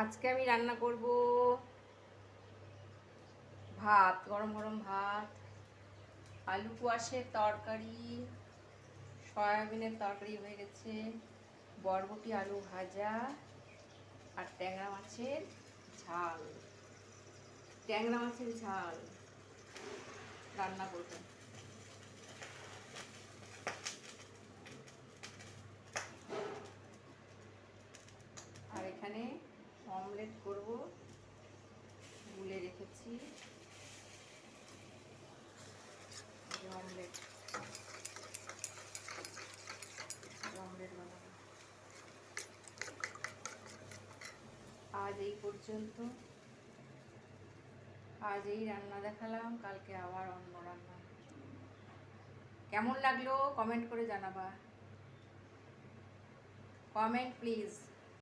আজকে আমি রান্না করব ভাত, গরম গরম ভাত, আলু কোয়াশের তরকারি, সয়াবিনের তরকারি হয়ে গেছে, বরবটি আলু ভাজা আর ট্যাংরা মাছের ঝাল। ট্যাংরা মাছের ঝাল রান্না করব। আর এখানে অমলেট করব, গুলে রেখেছি অমলেট। অমলেট বানাবো। আজ এই পর্যন্ত। আজ এই রান্না দেখালাম, কালকে আবার অন্য রান্না। কেমন লাগলো কমেন্ট করে জানাবা। Comment please.